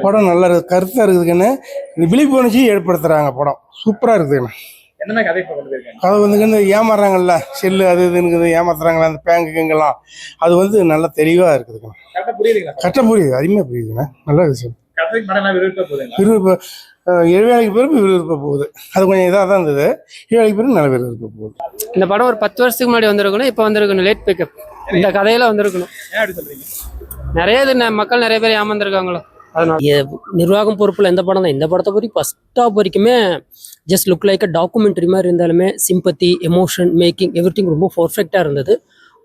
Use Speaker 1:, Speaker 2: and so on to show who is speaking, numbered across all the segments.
Speaker 1: படம் நல்லா இருக்குது, கருத்தாக இருக்குதுங்கன்னு விழிப்புணர்ச்சி ஏற்படுத்துகிறாங்க. படம் சூப்பராக இருக்குதுங்கண்ணா.
Speaker 2: என்னென்ன கதை
Speaker 1: கதை வந்துங்கன்னு ஏமாறுறாங்கல்ல, செல்லு அது இதுன்னு ஏமாத்துறாங்களா அந்த பேங்குங்கெல்லாம், அது வந்து நல்லா தெளிவாக இருக்குதுங்கண்ணா. கரெக்டாக புரியுது, அருமையாக புரியுதுண்ணா. நல்ல விஷயம். விறுவிறுப்பு 7 வேலைக்கு பிறகு விறுவிறுப்பு போகுது. அது கொஞ்சம் இதாக தான் இருந்தது. 7 வேலைக்கு பிறகு நல்ல விறுவிறுப்பு போகுது.
Speaker 3: இந்த படம் ஒரு 10 வருஷத்துக்கு முன்னாடி வந்திருக்கணும், இப்போ வந்திருக்கணும். லேட் பிக்கப் இந்த கதையில வந்திருக்கணும். நிறைய மக்கள் நிறைய பேர் ஏமாந்துருக்காங்களோ, அதனால நிர்வாகம் பொறுப்பில் எந்த படம் தான். இந்த படத்தை பற்றி ஃபர்ஸ்ட் ஆஃப் வரைக்குமே ஜஸ்ட் லுக் லைக் அ டாக்குமெண்ட்ரி மாதிரி இருந்தாலுமே சிம்பத்தி, எமோஷன், மேக்கிங் எவ்ரிதிங் ரொம்ப பர்ஃபெக்டாக இருந்தது.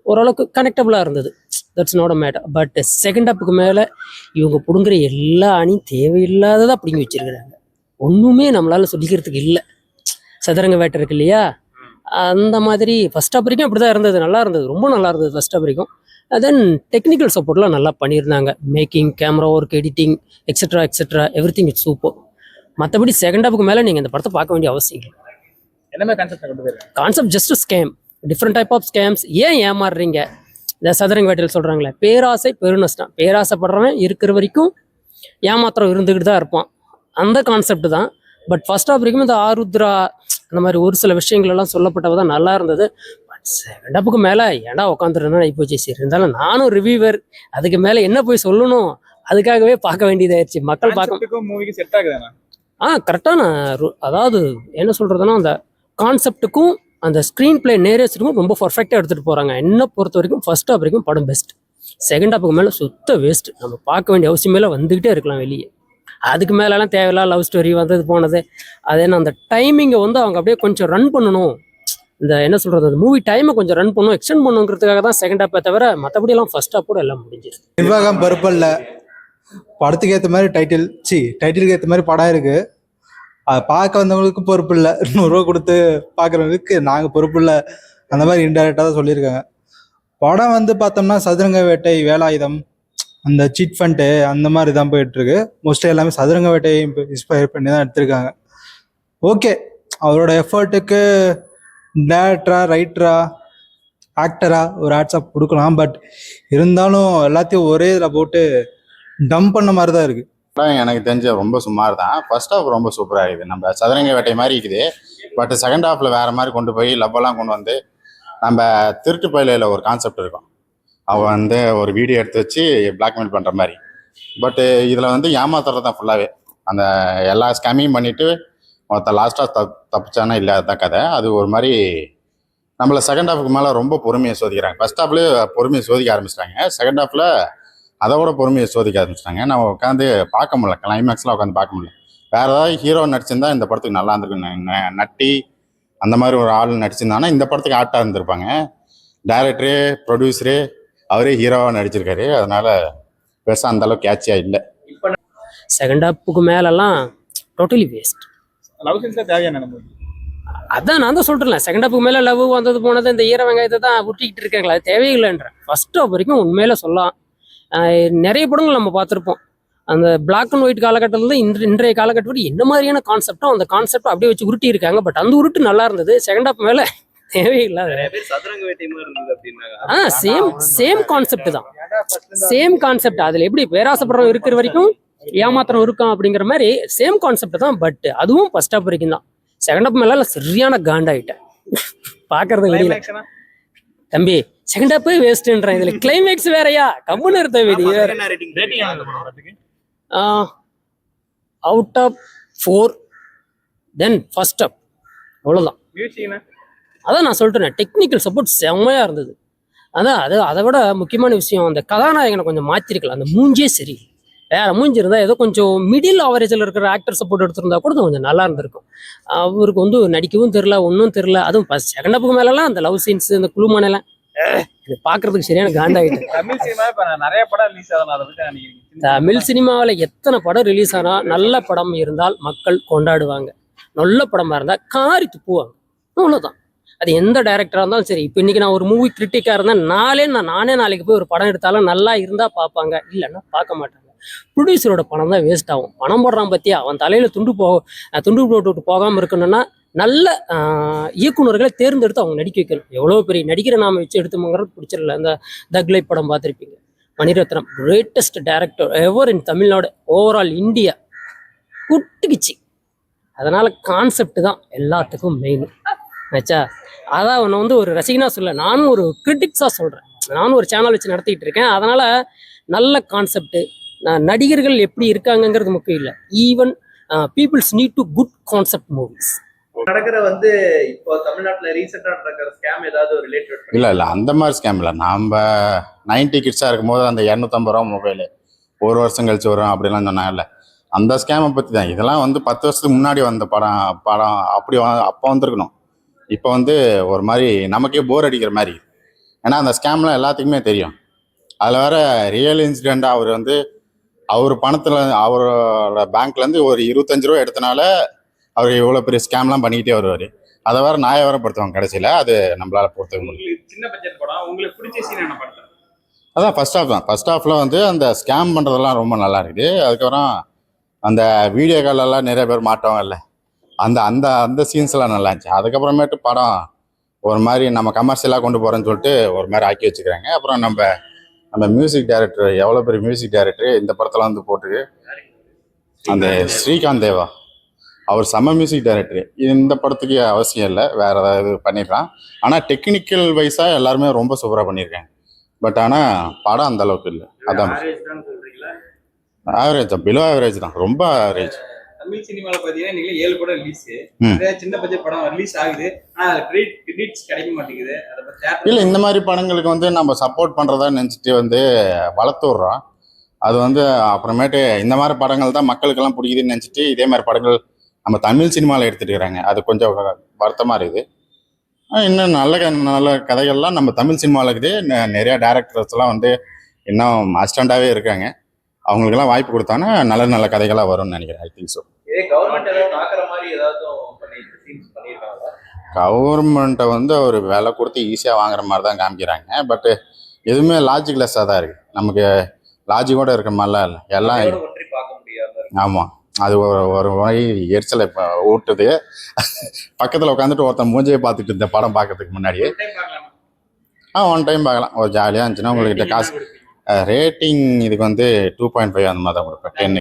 Speaker 3: ஓரளவுக்கு கனெக்டபுளாக இருந்தது. That's not a matter. But second ஹாப்புக்கு மேலே இவங்க பிடுங்குற எல்லா அணியும் தேவையில்லாததாக பிடிங்கி வச்சிருக்கிறாங்க. ஒன்றுமே நம்மளால சொல்லிக்கிறதுக்கு இல்லை. சதுரங்க வேட்டை இருக்கு இல்லையா, அந்த மாதிரி ஃபர்ஸ்ட் ஹாப் வரைக்கும் அப்படி தான் இருந்தது. நல்லா இருந்தது, ரொம்ப நல்லா இருந்தது ஃபர்ஸ்ட் ஹாப் வரைக்கும். தென் டெக்னிக்கல் சப்போர்ட்லாம் நல்லா பண்ணியிருந்தாங்க. Making, camera work, editing etcetera etcetera everything it's super. மற்றபடி செகண்ட் ஹாப்புக்கு மேலே நீங்கள் இந்த படத்தை பார்க்க வேண்டிய அவசியம் இல்லை. Concept just scam, different type of scams. ஏன் ஏமாறுறீங்க? இந்த சதுரங்க வேட்டையில் சொல்கிறாங்களே, பேராசை பெருநஷ்டம். பேராசைப்படுறவன் இருக்கிற வரைக்கும் ஏமாத்திரம் இருந்துக்கிட்டு தான் இருப்பான். அந்த கான்செப்ட் தான். பட் ஃபர்ஸ்ட் ஆஃப் வரைக்கும் இந்த ஆருத்ரா அந்த மாதிரி ஒரு சில விஷயங்கள் எல்லாம் சொல்லப்பட்டவ தான் நல்லா இருந்தது. பட் செகண்ட் ஹாப்புக்கு மேலே ஏன்டா உட்காந்துருந்தா போச்சு. சரி, இருந்தாலும் நானும் ரிவ்யூவர், அதுக்கு மேலே என்ன போய் சொல்லணும், அதுக்காகவே பார்க்க வேண்டியதாயிருச்சு. மக்கள் பார்க்க கரெக்டான, அதாவது என்ன சொல்றதுன்னா, அந்த கான்செப்டுக்கும் அந்த ஸ்க்ரீன் பிளே நேரேஸ்டுக்கும் ரொம்ப பர்ஃபெக்டாக எடுத்துகிட்டு போகிறாங்க. என்ன பொறுத்த வரைக்கும் ஃபர்ஸ்ட் ஹாப் வரைக்கும் படம் பெஸ்ட். செகண்ட் ஹாப்புக்கு மேலே சுத்த வேஸ்ட். நம்ம பார்க்க வேண்டிய அவசியமே வந்துக்கிட்டே இருக்கலாம் வெளியே. அதுக்கு மேலெல்லாம் தேவையில்லாம் லவ் ஸ்டோரி வந்தது போனது. அது என்ன, அந்த டைமிங்கை வந்து அவங்க அப்படியே கொஞ்சம் ரன் பண்ணணும். இந்த என்ன சொல்கிறது, அந்த மூவி டைமை கொஞ்சம் ரன் பண்ணணும், எக்ஸ்டெண்ட் பண்ணுங்கிறதுக்காக தான் செகண்ட் ஹாப்பை தவிர மற்றபடியெல்லாம் ஃபர்ஸ்ட் ஹாப்போட எல்லாம் முடிஞ்சிருக்கு.
Speaker 4: நிர்வாகம் பொறுப்பில்ல. படத்துக்கு ஏற்ற மாதிரி டைட்டிலுக்கு ஏற்ற மாதிரி படம் இருக்குது. அதை பார்க்க வந்தவங்களுக்கு பொறுப்பு இல்லை. 100 ரூபா கொடுத்து பார்க்குறவங்களுக்கு நாங்கள் பொறுப்பு இல்லை. அந்த மாதிரி இன்டெரக்டாக தான் சொல்லியிருக்காங்க. படம் வந்து பார்த்தோம்னா சதுரங்க வேட்டை, வேலாயுதம், அந்த சீட் ஃபண்ட்டு அந்த மாதிரி தான் போயிட்டுருக்கு. மோஸ்ட்லி எல்லாமே சதுரங்க வேட்டையை இன்ஸ்பயர் பண்ணி தான் எடுத்திருக்காங்க. ஓகே, அவரோட எஃபர்ட்டுக்கு டேரக்டரா, ரைட்டரா, ஆக்டரா ஒரு ஆட்ஸாக கொடுக்கலாம். பட் இருந்தாலும் எல்லாத்தையும் ஒரே இதில் போட்டு டம்ப் பண்ண மாதிரி தான் இருக்குது.
Speaker 5: எனக்கு தெரிஞ்ச ரொம்ப சுமார் தான். ஃபர்ஸ்ட் ஹாஃப் ரொம்ப சூப்பராக இருக்குது. நம்ம சதுரங்க வேட்டை மாதிரி இருக்குது. பட் செகண்ட் ஹாஃபில் வேறு மாதிரி கொண்டு போய் லவ்வெல்லாம் கொண்டு வந்து, நம்ம திருட்டு பயிலையில் ஒரு கான்செப்ட் இருக்கும், அவன் வந்து ஒரு வீடியோ எடுத்து வச்சு பிளாக்மெயில் பண்ணுற மாதிரி. பட்டு இதில் வந்து ஏமாத்துறது தான் ஃபுல்லாகவே. அந்த எல்லா ஸ்கேமையும் பண்ணிவிட்டு மொத்த லாஸ்ட்டாக தப்பிச்சானா இல்லாத கதை. அது ஒரு மாதிரி நம்மளை செகண்ட் ஹாஃபுக்கு மேலே ரொம்ப பொறுமையை சோதிக்கிறாங்க. ஃபர்ஸ்ட் ஹாஃப்லேயே பொறுமையை சோதிக்க ஆரம்பிச்சிட்டாங்க. செகண்ட் ஹாஃபில் அதை விட பொறுமையை சோதிக்க ஆரம்பிச்சிட்டாங்க. நம்ம உட்காந்து பார்க்க முடியல, கிளைமேக்ஸ்லாம் உட்காந்து பார்க்க முடியல. வேறு ஏதாவது ஹீரோ நடிச்சிருந்தா இந்த படத்துக்கு நல்லா இருந்திருக்கு. நட்டி அந்த மாதிரி ஒரு ஆள் நடிச்சிருந்தாங்கன்னா இந்த படத்துக்கு ஆட்டாக இருந்திருப்பாங்க. டைரக்டரு, ப்ரொடியூசரு, அவரே ஹீரோவாக நடிச்சிருக்காரு. அதனால பெருசாக அந்த அளவுக்கு கேட்சியாக இல்லை.
Speaker 3: செகண்ட் ஹாப்புக்கு மேலெல்லாம் டோட்டலி வேஸ்ட். அதான் நான் தான் சொல்கிறேன், செகண்ட் ஹாப்புக்கு மேலே லவ் வந்தது போனது இந்த ஈர வெங்காயத்தை தான் உருட்டிக்கிட்டு இருக்காங்களா, அது தேவையில்லைன்றேன். ஃபர்ஸ்ட் ஹாப் வரைக்கும் உண்மையில சொல்லலாம். நிறைய படங்கள் நம்ம பார்த்துருப்போம். அந்த பிளாக் அண்ட் ஒயிட் காலகட்டத்தில் இன்றைய காலகட்டத்தில் என்ன மாதிரியான கான்செப்டோ அந்த கான்செப்டை அப்படியே வச்சு உருட்டி இருக்காங்க. பட் அந்த உருட்டு நல்லா இருந்தது. செகண்ட் ஹாப் மேலே தேவையில்லாத சேம் கான்செப்ட் தான். Same concept. அதுல எப்படி பேராசைப்படுறோம் இருக்கிற வரைக்கும் ஏமாத்திரம் இருக்கும் அப்படிங்கிற மாதிரி சேம் கான்செப்ட் தான். பட் அதுவும் ஃபர்ஸ்ட் ஹாப் வரைக்கும் தான். செகண்ட் ஹாப் மேல சரியான காண்டாயிட்டேன். பாக்குறது வெளியில தம்பி செகண்ட் ஹாப் வேஸ்ட்ன்றேன். இதுல கிளைமேக்ஸ் வேறையா, கம்முன்னு இருந்த out of 4. Then first half அவ்வளவுதான். அதான் நான் சொல்லிட்டேன், டெக்னிக்கல் சப்போர்ட் செம்மையா இருந்தது. அதான் அதை விட முக்கியமான விஷயம், அந்த கதாநாயகனை கொஞ்சம் மாற்றிருக்கலாம். அந்த மூஞ்சே சரி, வேற மூஞ்சி இருந்தால் ஏதோ கொஞ்சம் மிடில் ஆவரேஜில் இருக்கிற ஆக்டர் சப்போர்ட் எடுத்திருந்தா கூட கொஞ்சம் நல்லா இருந்திருக்கும். அவருக்கு வந்து நடிக்கவும் தெரில, ஒன்றும் தெரில. அதுவும் செகண்ட் ஹாப்புக்கு மேலெல்லாம் அந்த லவ் சீன்ஸ், இந்த குழுமானெல்லாம் இது பார்க்கறதுக்கு சரியான காண்டாயிட்டு. தமிழ் சினிமாவில் எத்தனை படம் ரிலீஸ் ஆனால் நல்ல படம் இருந்தால் மக்கள் கொண்டாடுவாங்க, நல்ல படமாக இருந்தால் காரி துப்புவாங்க. அவ்வளோதான். அது எந்த டைரக்டராக இருந்தாலும் சரி. இப்போ இன்றைக்கி நான் ஒரு மூவி கிரிட்டிக்காக இருந்தேன், நானே நாளைக்கு போய் ஒரு படம் எடுத்தாலும் நல்லா இருந்தால் பார்ப்பாங்க, இல்லைன்னா பார்க்க மாட்டாங்க. ப்ரொடியூசரோட பணம் தான் வேஸ்ட் ஆகும். பணம் போடுறான் பற்றியா, அவன் தலையில் துண்டு போட்டு போகாமல் இருக்கணும்னா நல்ல இயக்குநர்களை தேர்ந்தெடுத்து அவங்க நடிக்க வைக்கணும். எவ்வளோ பெரிய நடிக்கிற நாம வச்சு எடுத்தோம்ங்கிறது பிடிச்சிடல. இந்த தக்லை படம் பார்த்துருப்பீங்க, மணிரத்னம் கிரேட்டஸ்ட் டைரக்டர் எவர் இன் தமிழ்நாடு, ஓவரால் இந்தியா குட்டுக்குச்சு. அதனால கான்செப்ட் தான் எல்லாத்துக்கும் மெயின் ஆச்சா. அதான் அவனை வந்து ஒரு ரசிகனா சொல்ல, நானும் ஒரு கிரிட்டிக்ஸாக சொல்கிறேன். நானும் ஒரு சேனல் வச்சு நடத்திட்டு இருக்கேன். அதனால நல்ல கான்செப்ட். நடிகர்கள் எப்படி இருக்காங்கங்கிறது முக்கியம் இல்லை, even peoples need to good concept movies.
Speaker 2: நடக்கிற வந்து இப்போ தமிழ்நாட்டுல ரீசெண்டா நடக்கிற ஸ்கேம் ஏதாவது ரிலேட்டட்?
Speaker 5: இல்லை அந்த மாதிரி ஸ்கேம் இல்லை. நம்ம 90 கிட்ஸாக இருக்கும்போது அந்த 250 ரூபா மொபைலு ஒரு வருஷம் கழிச்சு வரும் அப்படிலாம் சொன்னாங்கல்ல, அந்த ஸ்கேமை பற்றி தான். இதெல்லாம் வந்து 10 வருஷத்துக்கு முன்னாடி வந்த படம் அப்படி அப்போ வந்திருக்கணும். இப்போ வந்து ஒரு மாதிரி நமக்கே போர் அடிக்கிற மாதிரி. ஏன்னா அந்த ஸ்கேம்லாம் எல்லாத்துக்குமே தெரியும். அதில் வேற ரியல் இன்சிடெண்ட்டாக அவர் பணத்தில் அவரோட பேங்க்லேருந்து ஒரு 25 ரூபா எடுத்தனால அவர் இவ்வளோ பெரிய ஸ்கேம்லாம் பண்ணிக்கிட்டே வருவார். அதை வேற நியாயவரப்படுத்துவாங்க கடைசியில். அது நம்மளால பொறுத்துக்க முடியும்.
Speaker 2: சின்ன பட்ஜெட் படம், உங்களுக்கு பிடிச்ச சீன் என்ன படத்துல?
Speaker 5: அதான் ஃபர்ஸ்ட் ஹாஃப் தான். ஃபர்ஸ்ட் ஹாஃபில் வந்து அந்த ஸ்கேம் பண்ணுறதெல்லாம் ரொம்ப நல்லா இருக்குது. அதுக்கப்புறம் அந்த வீடியோ காலெல்லாம் நிறைய பேர் மாட்டவங்கல்ல, அந்த அந்த அந்த சீன்ஸ்லாம் நல்லா இருந்துச்சு. அதுக்கப்புறமேட்டு படம் ஒரு மாதிரி நம்ம கமர்ஷியலாக கொண்டு போகிறோன்னு சொல்லிட்டு ஒரு மாதிரி ஆக்கி வச்சுக்கிறாங்க. அப்புறம் நம்ம மியூசிக் டைரக்டர், எவ்வளோ பெரிய மியூசிக் டைரக்டர் இந்த படத்தில் வந்து போட்டு அந்த ஸ்ரீகாந்த் தேவா, அவர் செம்ம மியூசிக் டைரக்டர். இந்த படத்துக்கு அவசியம் இல்லை, வேறு ஏதாவது பண்ணிடலாம். ஆனால் டெக்னிக்கல் வைஸாக எல்லாருமே ரொம்ப சூப்பராக பண்ணியிருக்காங்க. பட் ஆனால் படம் அந்த அளவுக்கு இல்லை. அதான் ஆவரேஜ் தான், பிலோ ஆவரேஜ் தான், ரொம்ப ஆவரேஜ்.
Speaker 2: தமிழ் சினிமாவில் பார்த்தீங்கன்னா நீங்களே 7 படம் ரிலீஸ், சின்ன பட்ஜெட் படம் ரிலீஸ் ஆகுது, ஆனால் கிரெடிட்ஸ் கிடைக்க மாட்டேங்குது. அதை பற்றி
Speaker 5: இல்லை, இந்த மாதிரி படங்களுக்கு வந்து நம்ம சப்போர்ட் பண்ணுறதா நினச்சிட்டு வந்து வளர்த்து விட்றோம். அது வந்து அப்புறமேட்டு இந்த மாதிரி படங்கள் தான் மக்களுக்கெல்லாம் பிடிக்குதுன்னு நினச்சிட்டு இதே மாதிரி படங்கள் நம்ம தமிழ் சினிமாவில் எடுத்துகிட்டு இருக்கிறாங்க. அது கொஞ்சம் வருத்தமாக இருக்குது. இன்னும் நல்ல கதைகள்லாம் நம்ம தமிழ் சினிமாவில் இருக்குது. நிறையா டேரக்டர்ஸ்லாம் வந்து இன்னும் அசிஸ்டண்ட்டாகவே இருக்காங்க. அவங்களுக்கெல்லாம் வாய்ப்பு கொடுத்தாங்கன்னா நல்ல கதைகளாக வரும்னு நினைக்கிறேன். I think so.
Speaker 2: கவர்மெண்ட் ஏதாவது பார்க்குற மாதிரி ஏதாவது பண்ணியிருக்காங்களா?
Speaker 5: கவர்மெண்ட்டை வந்து ஒரு விலை கொடுத்து ஈஸியாக வாங்குற மாதிரி தான் காமிக்கிறாங்க. பட்டு எதுவுமே லாஜிக்லெஸ்ஸாக தான் இருக்குது. நமக்கு லாஜிக்கோடு இருக்கிற மாதிரிலாம் இல்லை எல்லாம்.
Speaker 2: ஒன்றி பார்க்க முடியாது.
Speaker 5: ஆமாம், அது ஒரு வகை எரிச்சலை இப்போ ஊட்டுது. பக்கத்தில் உட்காந்துட்டு ஒருத்தன் மூஞ்சியை பார்த்துட்டு இந்த படம் பார்க்கறதுக்கு முன்னாடியே ஒன் டைம் பார்க்கலாம். ஒரு ஜாலியாக இருந்துச்சுன்னா உங்கள்கிட்ட காசு ரேட்டிங் இதுக்கு வந்து 2.5 அந்த மாதிரி தான் கொடுப்பேன். 10